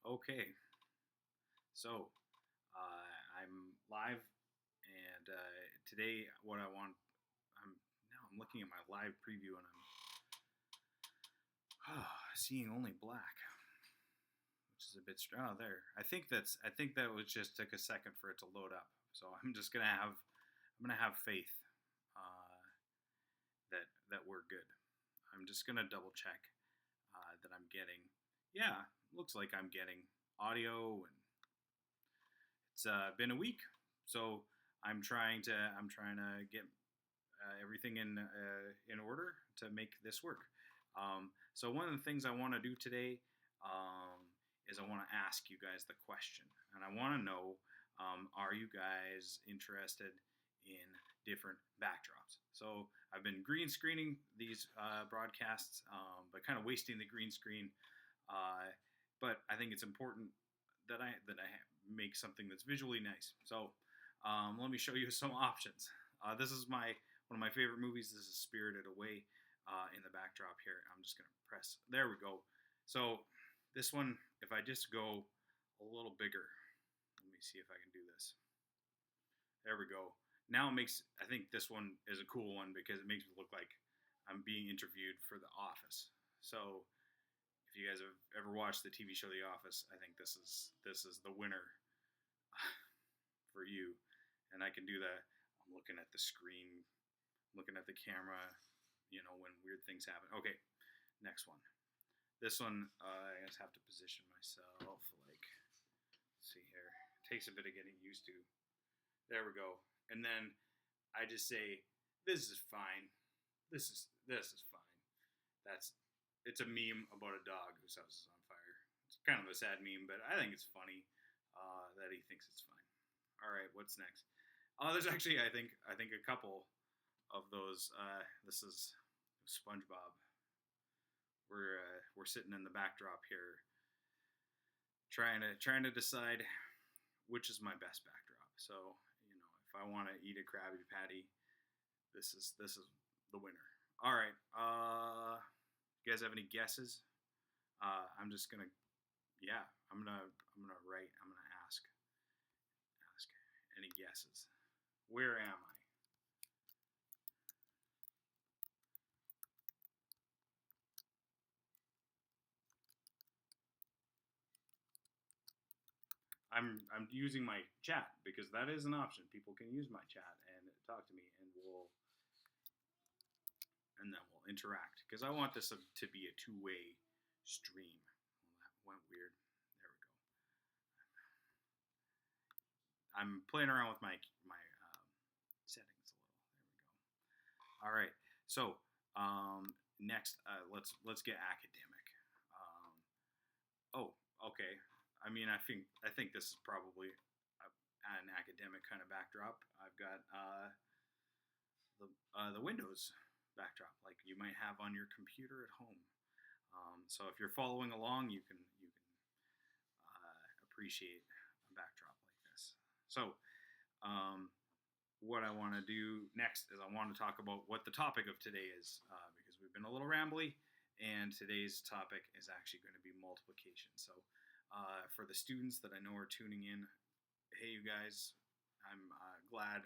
Okay, so I'm live, and today what I want, I'm now I'm looking at my live preview, and I'm seeing only black, which is a bit strong. Oh, there. I think that was just took a second for it to load up. So I'm gonna have faith that we're good. I'm just gonna double check that I'm getting. Yeah, looks like I'm getting audio, and it's been a week, so I'm trying to get everything in order to make this work. So one of the things I want to do today is I want to ask you guys the question, and I want to know: are you guys interested in different backdrops? So I've been green screening these broadcasts, but kind of wasting the green screen. But I think it's important that I make something that's visually nice. So let me show you some options. This is one of my favorite movies. This is Spirited Away in the backdrop here. I'm just gonna press. There we go. So this one, if I just go a little bigger, let me see if I can do this. There we go. Now it makes. I think this one is a cool one because it makes me look like I'm being interviewed for The Office. So if you guys have ever watched the TV show The Office, I think this is the winner for you. And I can do that. I'm looking at the screen, looking at the camera, when weird things happen. Okay, next one. This one, I just have to position myself. Like, let's see here. It takes a bit of getting used to. There we go. And then I just say, "This is fine. This is fine." It's a meme about a dog whose house is on fire. It's kind of a sad meme, but I think it's funny that he thinks it's fine. All right, what's next? There's actually I think a couple of those. This is SpongeBob. We're sitting in the backdrop here, trying to decide which is my best backdrop. So if I want to eat a Krabby Patty, this is the winner. All right. You guys have any guesses? I'm just gonna, yeah, I'm gonna write. I'm gonna ask any guesses. Where am I? I'm using my chat because that is an option. People can use my chat and talk to me, and then we'll interact because I want this to be a two-way stream. Well, that went weird. There we go. I'm playing around with my settings a little. There we go. All right. So next, let's get academic. Um, oh, okay. I mean, I think this is probably an academic kind of backdrop. I've got the Windows backdrop, like you might have on your computer at home. So if you're following along, you can appreciate a backdrop like this. So what I want to do next is I want to talk about what the topic of today is, because we've been a little rambly, and today's topic is actually going to be multiplication. So for the students that I know are tuning in, hey, you guys, I'm glad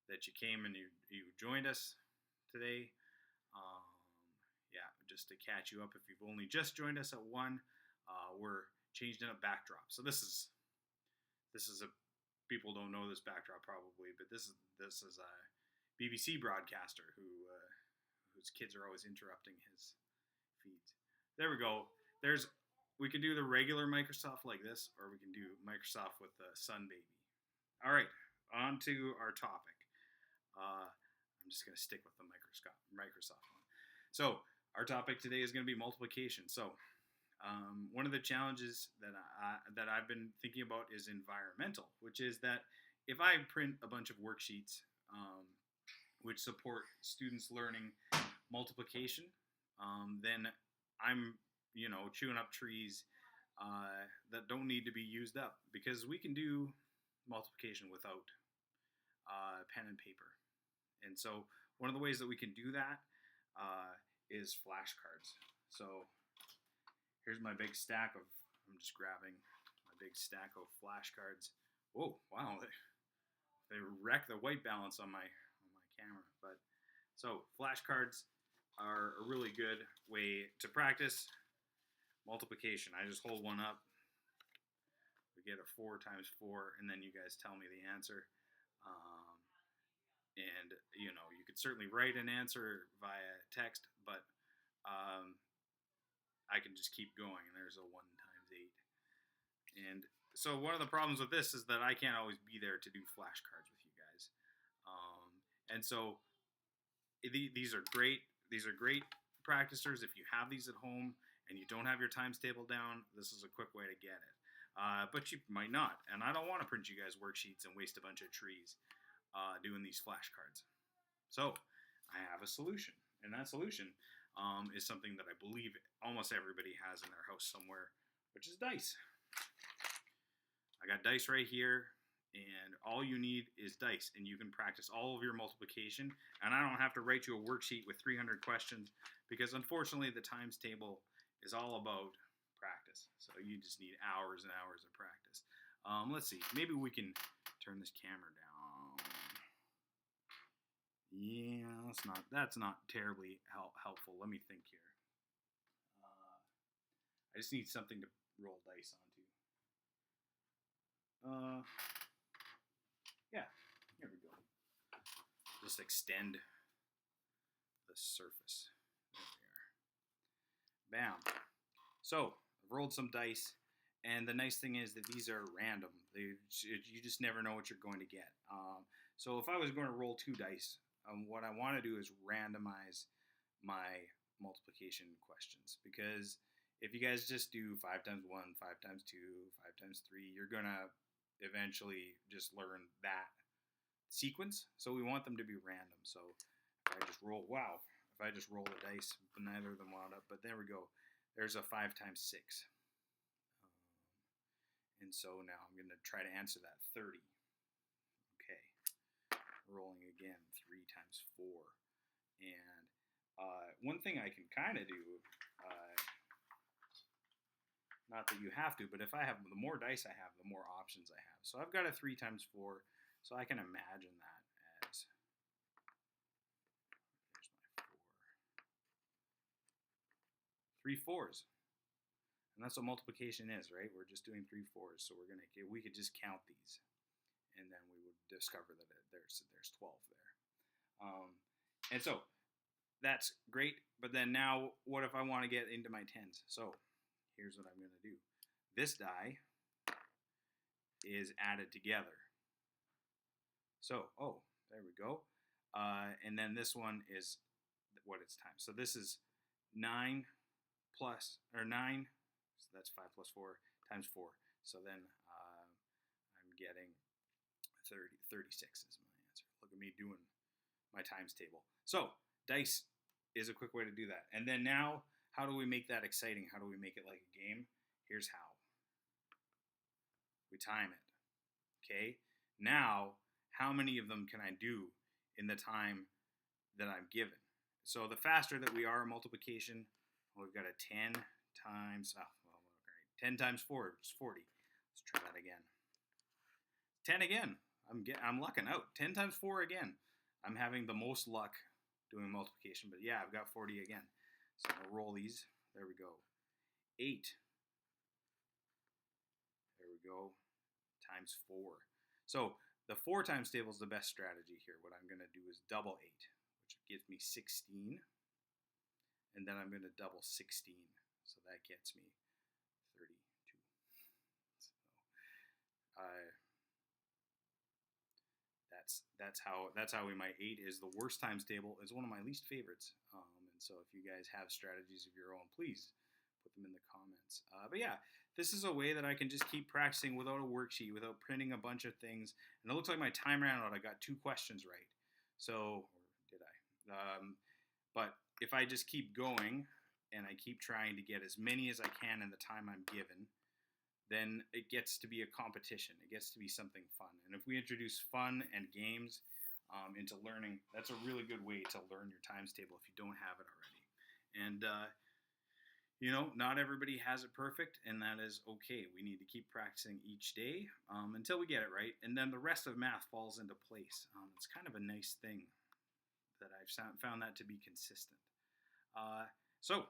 that you came and you joined us today. Um, yeah, just to catch you up, if you've only just joined us at 1, we're changing up backdrop. So this is a people don't know this backdrop probably, but this is a BBC broadcaster whose kids are always interrupting his feeds. There we go. We can do the regular Microsoft like this, or we can do Microsoft with the Sun Baby. All right, on to our topic. I'm just going to stick with the Microsoft one. So our topic today is going to be multiplication. So one of the challenges that I've been thinking about is environmental, which is that if I print a bunch of worksheets which support students learning multiplication, then I'm chewing up trees that don't need to be used up, because we can do multiplication without pen and paper. And so one of the ways that we can do that is flashcards. So here's my big stack of I'm just grabbing my big stack of flashcards. Whoa, wow, they wreck the white balance on my camera. But so flashcards are a really good way to practice multiplication. I just hold one up. We get a 4 times 4, and then you guys tell me the answer. And you know, you could certainly write an answer via text, but I can just keep going. And there's a 1 times 8. And so one of the problems with this is that I can't always be there to do flashcards with you guys. And so these are great. These are great practicers. If you have these at home and you don't have your times table down, this is a quick way to get it. But you might not. And I don't want to print you guys worksheets and waste a bunch of trees doing these flashcards. So I have a solution. And that solution is something that I believe almost everybody has in their house somewhere, which is dice. I got dice right here, and all you need is dice, and you can practice all of your multiplication, and I don't have to write you a worksheet with 300 questions, because unfortunately the times table is all about practice, so you just need hours and hours of practice. Let's see, maybe we can turn this camera down. Yeah, that's not terribly helpful. Let me think here. I just need something to roll dice onto. Yeah, here we go. Just extend the surface. There we are. Bam. So, I've rolled some dice, and the nice thing is that these are random. You just never know what you're going to get. So if I was going to roll 2 dice, what I want to do is randomize my multiplication questions, because if you guys just do 5 times 1, 5 times 2, 5 times 3, you're going to eventually just learn that sequence. So we want them to be random. So if I just roll, if I just roll the dice, neither of them wound up, but there we go. There's a 5 times 6. And so now I'm going to try to answer that 30. Okay. Rolling again, 3 times 4. And one thing I can kind of do, not that you have to, but if I have, the more dice I have, the more options I have. So I've got a 3 times 4, so I can imagine that as, there's my 4. 3 4s. And that's what multiplication is, right? We're just doing 3 4s, so we could just count these, and then we would discover that there's 12 there. And so that's great, but then now what if I want to get into my 10s? So here's what I'm going to do. This die is added together. So, there we go. And then this one is what it's times. So this is 9 plus, or 9, so that's 5 plus 4 times 4. So then I'm getting 36 is my answer. Look at me doing my times table. So dice is a quick way to do that. And then now, how do we make that exciting? How do we make it like a game? Here's how. We time it. Okay? Now, how many of them can I do in the time that I'm given? So the faster that we are in multiplication, we've got a 10 times, 10 times 4 is 40. Let's try that again. 10 again. I'm lucking out. 10 times 4 again. I'm having the most luck doing multiplication, but yeah, I've got 40 again. So I'm going to roll these. There we go. 8. There we go. Times 4. So the 4 times table is the best strategy here. What I'm going to do is double 8, which gives me 16. And then I'm going to double 16. So that gets me 32. So that's how we might 8 is the worst times table. It's one of my least favorites. And so if you guys have strategies of your own, please put them in the comments. But yeah, this is a way that I can just keep practicing without a worksheet, without printing a bunch of things. And it looks like my time ran out. I got 2 questions right. So, or did I? But if I just keep going and I keep trying to get as many as I can in the time I'm given, then it gets to be a competition. It gets to be something fun. And if we introduce fun and games into learning, that's a really good way to learn your times table if you don't have it already. And Not everybody has it perfect, and that is okay. We need to keep practicing each day until we get it right, and then the rest of math falls into place. It's kind of a nice thing that I've found that to be consistent. So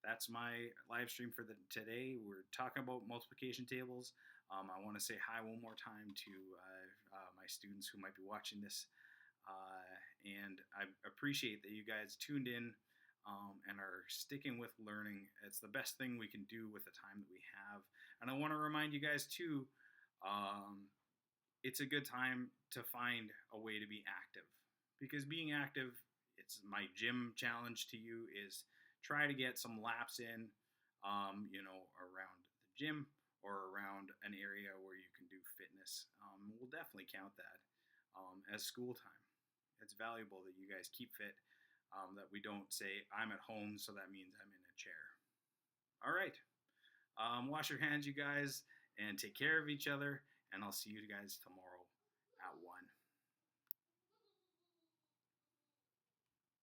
that's my live stream for today. We're talking about multiplication tables. I want to say hi one more time to my students who might be watching this, and I appreciate that you guys tuned in and are sticking with learning. It's the best thing we can do with the time that we have. And I want to remind you guys too, um, it's a good time to find a way to be active, because being active, it's my gym challenge to you is try to get some laps in, around the gym or around an area where you can do fitness. We'll definitely count that as school time. It's valuable that you guys keep fit, that we don't say, I'm at home, so that means I'm in a chair. All right. Wash your hands, you guys, and take care of each other. And I'll see you guys tomorrow at 1.